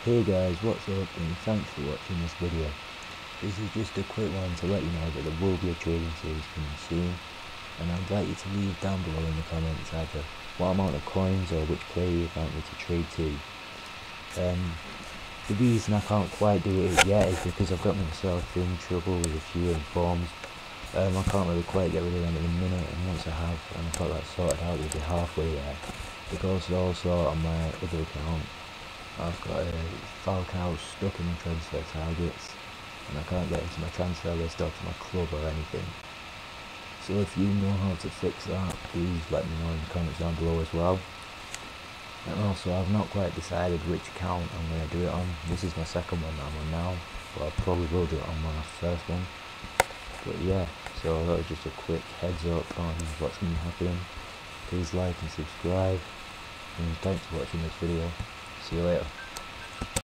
Hey guys, what's up, and thanks for watching this video. This is just a quick one to let you know that there will be a trading series coming soon, and I'd like you to leave down below in the comments either what amount of coins or which player you'd like me to trade to. The reason I can't quite do it yet is because I've got myself in trouble with a few informs. I can't really quite get rid of them in a minute, and once I have and I've got that sorted out, we'll be halfway there. Because also on my other account, I've got a Falcao stuck in my transfer targets, and I can't get into my transfer list or to my club or anything. So if you know how to fix that, please let me know in the comments down below as well. And also, I've not quite decided which account I'm going to do it on. This is my second one that I'm on now, but I probably will do it on my first one. But yeah, so that was just a quick heads up on what's going to be happening. Please like and subscribe, and thanks for watching this video. See you later.